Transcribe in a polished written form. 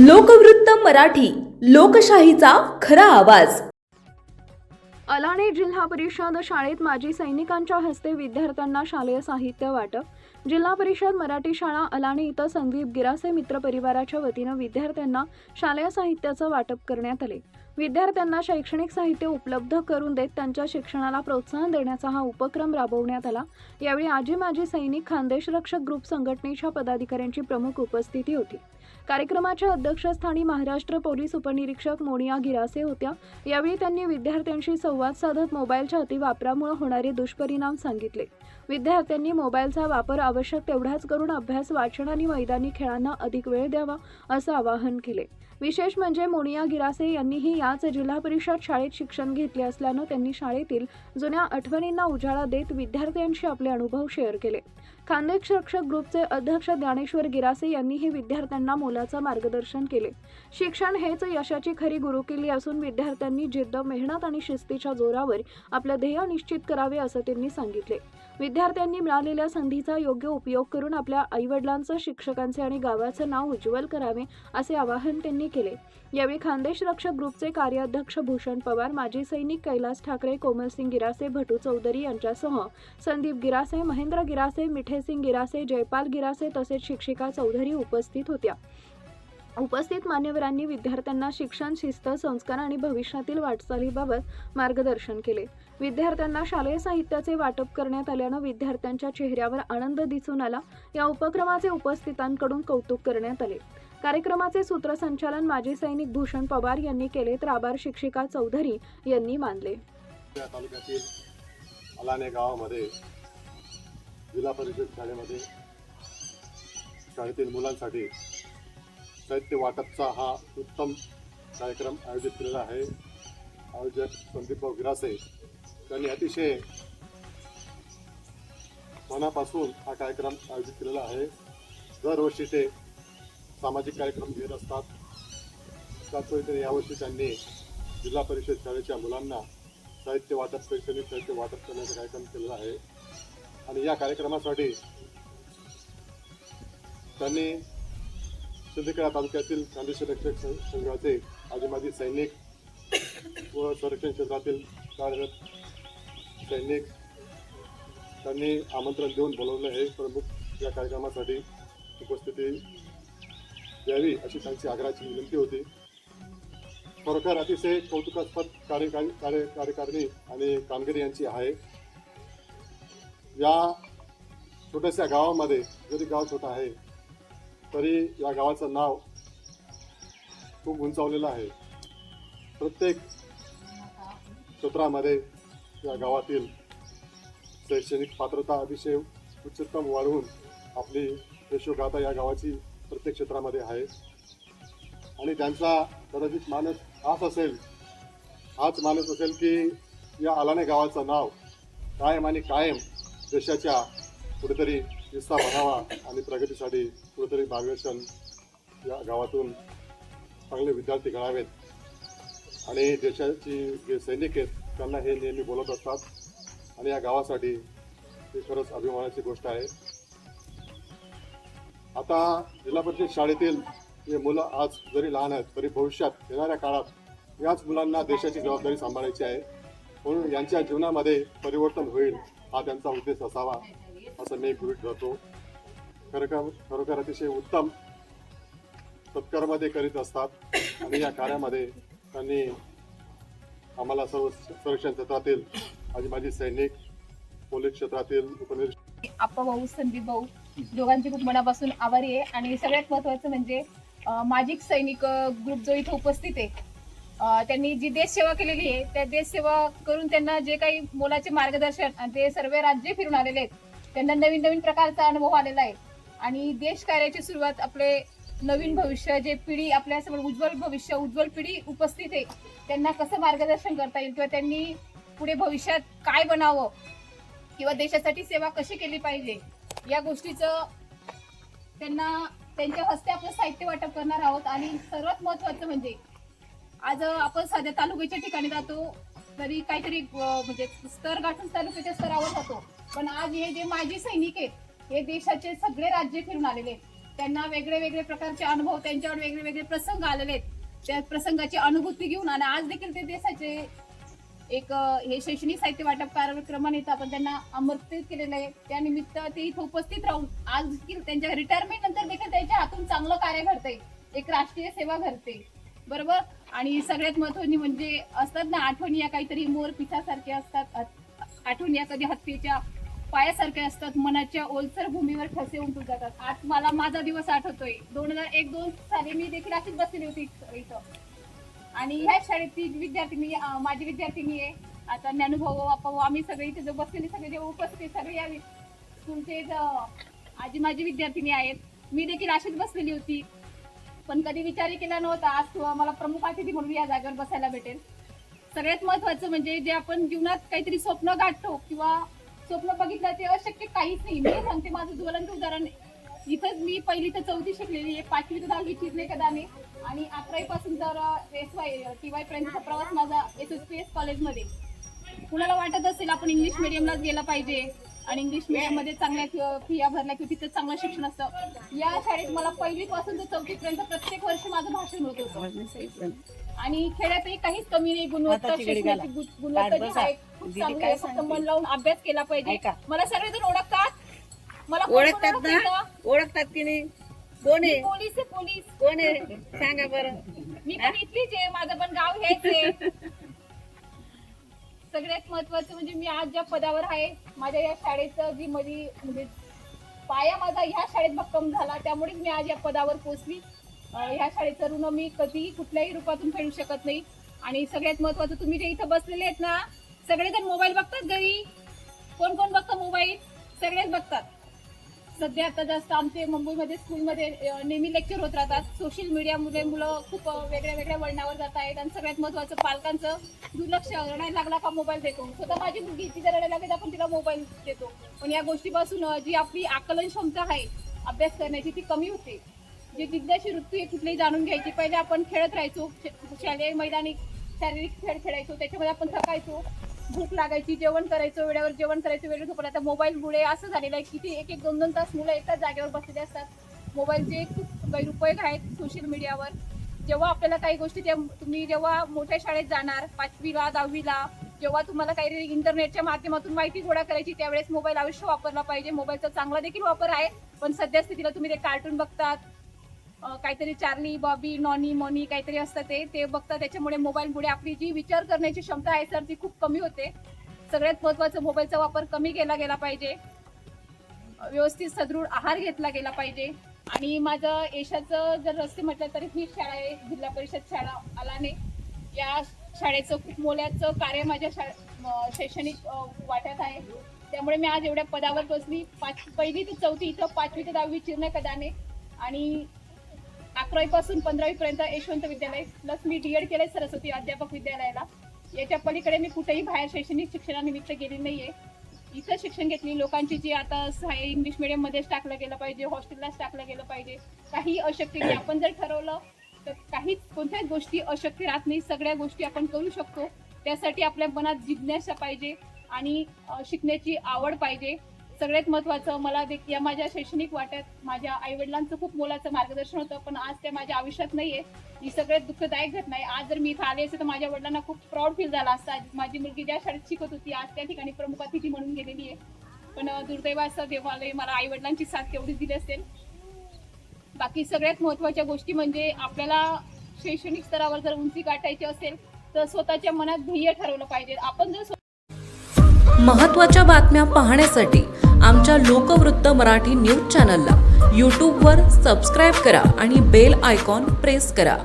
लोकवृत्त मराठी, लोकशाहीचा खरा आवाज. अलाणे जिल्हा परिषद शाळेत माजी सैनिकांच्या हस्ते विद्यार्थ्यांना शालेय साहित्य वाटप. जिल्हा परिषद मराठी शाळा अलाणे इथं संदीप गिरासे मित्र परिवाराच्या वतीनं विद्यार्थ्यांना शालेय साहित्याचं वाटप करण्यात आले. विद्यार्थ्यांना शैक्षणिक साहित्य उपलब्ध करून देत त्यांच्या शिक्षणाला प्रोत्साहन देण्याचा हा उपक्रम राबवण्यात आला. यावेळी आजी माजी सैनिक खानदेश रक्षक ग्रुप संघटनेच्या पदाधिकाऱ्यांची प्रमुख उपस्थिती होती. कार्यक्रमाच्या अध्यक्षस्थानी महाराष्ट्र पोलीस उपनिरीक्षक मोनिया गिरासे होत्या. यावेळी त्यांनी विद्यार्थ्यांशी संवाद साधत मोबाईलच्या अतिवापरामुळे होणारे दुष्परिणाम सांगितले. विद्यार्थ्यांनी मोबाईलचा वापर आवश्यक तेवढाच करून अभ्यास, वाचन आणि मैदानी खेळांना अधिक वेळ द्यावा असं आवाहन केले. विशेष म्हणजे मोनिया गिरासे यांनीही याच जिल्हा परिषद शाळेत शिक्षण घेतले असल्यानं त्यांनी शाळेतील जुन्या आठवणींना उजाळा देत विद्यार्थ्यांशी आपले अनुभव शेअर केले. खानदेश रक्षक ग्रुपचे अध्यक्ष ज्ञानेश्वर गिरासे यांनीही विद्यार्थ्यांना मोलाचं मार्गदर्शन केले. शिक्षण हेच यशाची खरी गुरुकिल्ली असून विद्यार्थ्यांनी जिद्द, मेहनत आणि शिस्तीच्या जोरावर आपलं ध्येय निश्चित करावे असं त्यांनी सांगितले. विद्यार्थ्यांनी मिळालेल्या संधीचा योग्य उपयोग करून आपल्या आईवडिलांचं, शिक्षकांचे आणि गावाचं नाव उज्ज्वल करावे असे आवाहन त्यांनी केले. यावेळी खानदेश रक्षक ग्रुपचे कार्याध्यक्ष भूषण पवार, माजी सैनिक कैलास ठाकरे, कोमलसिंग गिरासे, भटू चौधरी यांच्यासह संदीप गिरासे, महेंद्र गिरासे, मिठेसिंग गिरासे, जयपाल गिरासे तसेच शिक्षिका चौधरी उपस्थित होत्या. उपस्थित मान्यवरांनी विद्यार्थ्यांना शिक्षण, शिस्त, संस्कार आणि भविष्यातील वाटचालीबाबत मार्गदर्शन केले. विद्यार्थ्यांना शालेय साहित्याचे वाटप करण्यात आल्यानं विद्यार्थ्यांच्या चेहऱ्यावर आनंद दिसून आला. या उपक्रमाचे उपस्थितांकडून कौतुक करण्यात आले. कार्यक्रमाचे सूत्रसंचालन माजी सैनिक भूषण पवार यांनी केले तर आभार शिक्षिका चौधरी यांनी मानले. तालुक्यातील अलाणे गावामध्ये जिल्हा परिषद शाळेमध्ये शाळेतील मुलांसाठी साहित्य वाटपचा हा उत्तम कार्यक्रम आयोजित केलेला आहे. आयोजक संदीप गिरासे त्यांनी अतिशय मनापासून हा कार्यक्रम आयोजित केलेला आहे. दरवर्षी ते सामाजिक कार्यक्रम घेत असतात. त्याचवेळी यावर्षी त्यांनी जिल्हा परिषद शाळेच्या मुलांना साहित्य वाटप, शैक्षणिक साहित्य वाटप करण्याचा कार्यक्रम केलेला आहे. आणि या कार्यक्रमासाठी त्यांनी सिंदखेडा तालुक्यातील खानदेश रक्षक संघाचे आजी माजी सैनिक व संरक्षण क्षेत्रातील कार्यरत सैनिक त्यांनी आमंत्रण देऊन बोलवले आहे. प्रमुख या कार्यक्रमासाठी उपस्थिती द्यावी अशी त्यांची आग्रहाची विनंती होती. खरोखर अतिशय कौतुकास्पद कार्यकारिणी आणि कामगिरी यांची आहे. या छोट्याशा गावामध्ये, जरी गाव छोटा आहे तरी या गावाचं नाव खूप उंचावलेलं आहे. प्रत्येक क्षेत्रामध्ये या गावातील शैक्षणिक पात्रता अतिशय उच्चतम वाढवून आपली यशोगाथा या गावाची प्रत्येक क्षेत्रामध्ये आहे. आणि त्यांचा कदाचित मानस हाच मानस असेल की या अलाणे गावाचं नाव कायम आणि कायम देशाच्या कुठेतरी हिस्सा बनावा आणि प्रगतीसाठी कुठेतरी मार्गदर्शन या गावातून चांगले विद्यार्थी घडावेत. आणि देशाची जे सैनिक आहेत त्यांना हे नेहमी बोलत असतात. आणि या गावासाठी ही खरंच अभिमानाची गोष्ट आहे. आता जिल्हा परिषद शाळेतील हे मुलं आज जरी लहान आहेत तरी भविष्यात येणाऱ्या काळात याच मुलांना देशाची जबाबदारी सांभाळायची आहे. म्हणून यांच्या जीवनामध्ये परिवर्तन होईल हा त्यांचा उद्देश असावा असं मी गृहीत धरतो. खरोखर अतिशय उत्तम सत्कर्म ते करीत असतात. आणि या कार्यामध्ये त्यांनी आम्हाला सर्व संरक्षण क्षेत्रातील आजी माजी सैनिक, पोलीस क्षेत्रातील उपनिरीक्षक आप्पा भाऊ, संदीप भाऊ दोघांचे खूप मनापासून आभारी आहे. आणि सगळ्यात महत्त्वाचं म्हणजे माजी सैनिक ग्रुप जो इथं उपस्थित आहे त्यांनी जी देशसेवा केलेली आहे त्या देशसेवा करून त्यांना जे काही मोलाचे मार्गदर्शन आणि ते सर्व राज्य फिरून आलेले आहेत. त्यांना नवीन नवीन प्रकारचा अनुभव आलेला आहे. आणि देश कार्याची सुरुवात आपले नवीन भविष्य, जे पिढी आपल्यासमोर उज्ज्वल भविष्य, उज्ज्वल पिढी उपस्थित आहे त्यांना कसं मार्गदर्शन करता येईल किंवा त्यांनी पुढे भविष्यात काय बनावं किंवा देशासाठी सेवा कशी केली पाहिजे या गोष्टीचं त्यांना त्यांच्या हस्ते आपण साहित्य वाटप करणार आहोत. आणि सर्वात महत्त्वाचं म्हणजे आज आपण साध्या तालुक्याच्या ठिकाणी जातो तरी काहीतरी म्हणजे स्तर गाठून तालुक्याच्या स्तरावर जातो. पण आज हे जे माजी सैनिक आहेत हे देशाचे सगळे राज्य फिरून आलेले आहेत. त्यांना वेगळे वेगळे प्रकारचे अनुभव, त्यांच्यावर वेगळे वेगळे प्रसंग आलेले आहेत. त्या प्रसंगाची अनुभूती घेऊन आणि आज देखील ते देशाचे एक हे शैक्षणिक साहित्य वाटप कार्यक्रमानिमित्त आपण त्यांना आमंत्रित केलेलं आहे. त्यानिमित्त ते इथं उपस्थित राहून आज देखील त्यांच्या रिटायरमेंट नंतर देखील त्यांच्या हातून चांगलं कार्य घडतंय, एक राष्ट्रीय सेवा घडते, बरोबर. आणि सगळ्यात महत्त्वाची म्हणजे असतात ना आठवणी या काहीतरी मोर पिसासारखे असतात, आठवणी या कधी हत्तीच्या पायासारखे असतात, मनाच्या ओलसर भूमीवर ठसे उमटून जातात. आज मला माझा दिवस आठवतोय. 2001-2 साली मी देखील अशीच बसलेली होती इथं आणि ह्या शाळेची विद्यार्थिनी माझी विद्यार्थिनी आहे. आता ज्ञानुभव आपण आम्ही सगळे इथे जो बसलेले सगळे जे उपस्थित सगळे या स्कूलचे आजी माझी विद्यार्थिनी आहेत. मी देखील अशीच बसलेली होती, पण कधी विचारही केला नव्हता आज मला प्रमुख अतिथी म्हणून या जागेवर बसायला भेटेल. सगळ्यात महत्वाचं म्हणजे जे आपण जीवनात काहीतरी स्वप्न गाठतो किंवा स्वप्न बघितलं ते अशक्य काहीच नाही. मी सांगते माझं ज्वलंत उदाहरण. इथंच मी 1ली ते 4थी शिकलेली आहे, 5वी ते 10वी चिरले कदाने आणि 11वी पासून तर TY पर्यंतचा प्रवास माझा SSPS कॉलेजमध्ये. कुणाला वाटत असेल आपण इंग्लिश मिडियमलाच गेला पाहिजे आणि इंग्लिश मिडियम मध्ये चांगल्या फिया भरल्या की तिथे चांगलं शिक्षण असतं. या शाळेत मला 1ली पासून ते 4थी पर्यंत प्रत्येक वर्षी माझं भाषण होत होतं आणि खेड्यातही काहीच कमी नाही. गुणवत्ता शिक्षणाची गुणवत्ता जी आहे खूप चांगली आहे. फक्त मन लावून अभ्यास केला पाहिजे. मला सगळेजण ओळखतात, मला ओळखतात की नाही? कोण आहे? पोलीस आहे, पोलीस. कोण आहे सांगा बरं. मी पण इथलीच आहे, माझं पण गाव हेच आहे. सगळ्यात महत्वाचं म्हणजे मी आज ज्या पदावर आहे माझ्या या शाळेचं जी म्हणजे पाया माझा ह्या शाळेत भक्कम झाला, त्यामुळेच मी आज या पदावर पोहोचली. ह्या शाळेचं ऋण मी कधी कुठल्याही रूपातून फेडू शकत नाही. आणि सगळ्यात महत्वाचं तुम्ही जे इथं बसलेले आहेत ना, सगळेजण मोबाईल बघतात घरी. कोण कोण बघतं मोबाईल? सगळेच बघतात. सध्या आता जास्त आमचे मुंबईमध्ये स्कूलमध्ये नेहमी लेक्चर होत राहतात. सोशल मीडियामुळे मुलं खूप वेगळ्या वेगळ्या वळणावर जात आहेत आणि सगळ्यात महत्वाचं पालकांचं दुर्लक्ष. रडायला लागला का मोबाईल देतो. स्वतः माझी मुलगी ती जर रडायला लागली तर आपण तिला मोबाईल देतो. पण या गोष्टीपासून जी आपली आकलन क्षमता आहे अभ्यास करण्याची ती कमी होते. जी जिज्ञासी वृत्ती आहे कुठलीही जाणून घ्यायची. पहिले आपण खेळत राहायचो, शालेय मैदानी शारीरिक खेळ खेळायचो, त्याच्यामध्ये आपण थकायचो, भूक लागायची, जेवण करायचो, वेळेवर जेवण करायचं, वेळेवर झोपायला. आता मोबाईलमुळे असं झालेलं आहे की ती 1-2 तास मुलं एकाच जागेवर बसलेले असतात. मोबाईलचे खूप गैरउपयोग आहेत सोशल मीडियावर. जेव्हा आपल्याला काही गोष्टी तुम्ही जेव्हा मोठ्या शाळेत जाणार 5वीला 10वीला, जेव्हा तुम्हाला काही इंटरनेटच्या माध्यमातून माहिती गोळा करायची त्यावेळेस मोबाईल अवश्य वापरला पाहिजे. मोबाईलचा चांगला देखील वापर आहे, पण सध्या स्थितीला तुम्ही ते कार्टून बघतात, काहीतरी चार्ली बॉबी नॉनी मॉनी काहीतरी असतं ते बघतात. त्याच्यामुळे मोबाईलमुळे आपली जी विचार करण्याची क्षमता आहे सर ती खूप कमी होते. सगळ्यात महत्त्वाचं मोबाईलचा वापर कमी केला गेला पाहिजे. व्यवस्थित सदृढ आहार घेतला गेला पाहिजे. आणि माझं यशाचं जर रस्ते म्हटलं तर ही शाळा आहे जिल्हा परिषद शाळा अलाने. या शाळेचं खूप मोलाचं कार्य माझ्या शैक्षणिक वाट्यात आहे. त्यामुळे मी आज एवढ्या पदावर पोहोचली. 1ली ते 4थी इथं, 5वी ते 10वी चिरणे कदाने आणि 11वी पासून 15वी पर्यंत यशवंत विद्यालय प्लस मी DED केलंय सरस्वती अध्यापक विद्यालयाला. याच्या पलीकडे मी कुठेही बाहेर शैक्षणिक शिक्षणानिमित्त गेली नाहीये. इथं शिक्षण घेतली. लोकांची जी आता इंग्लिश मिडियम मध्येच टाकलं गेलं पाहिजे, हॉस्टेललाच टाकलं गेलं पाहिजे, काही अशक्य नाही. आपण जर ठरवलं तर कोणत्याच गोष्टी अशक्य राहत नाही. सगळ्या गोष्टी आपण करू शकतो. त्यासाठी आपल्या मनात जिज्ञासा पाहिजे आणि शिकण्याची आवड पाहिजे. सगळ्यात महत्त्वाचं मला या माझ्या शैक्षणिक वाट्यात माझ्या आईवडिलांचं खूप मोलाचं मार्गदर्शन होतं, पण आज ते माझ्या आयुष्यात नाहीये. ही सगळ्यात दुःखदायक घटना आहे. आज जर मी इथं आले असते तर माझ्या वडिलांना खूप प्राऊड फील झाला असता. माझी मुलगी ज्या शाळेत शिकत होती आज त्या ठिकाणी प्रमुख अतिथी म्हणून गेलेली आहे. पण दुर्दैवाचं देवालय मला आईवडिलांची साथ तेवढीच दिली असेल. बाकी सगळ्यात महत्त्वाच्या गोष्टी म्हणजे आपल्याला शैक्षणिक स्तरावर जर उंची गाठायची असेल तर स्वतःच्या मनात ध्येय ठरवलं पाहिजे. आपण जर महत्त्वाच्या बातम्या पाहण्यासाठी आमच्या लोकवृत्त मराठी न्यूज चॅनलला यूट्यूबवर सबस्क्राईब करा आणि बेल आयकॉन प्रेस करा.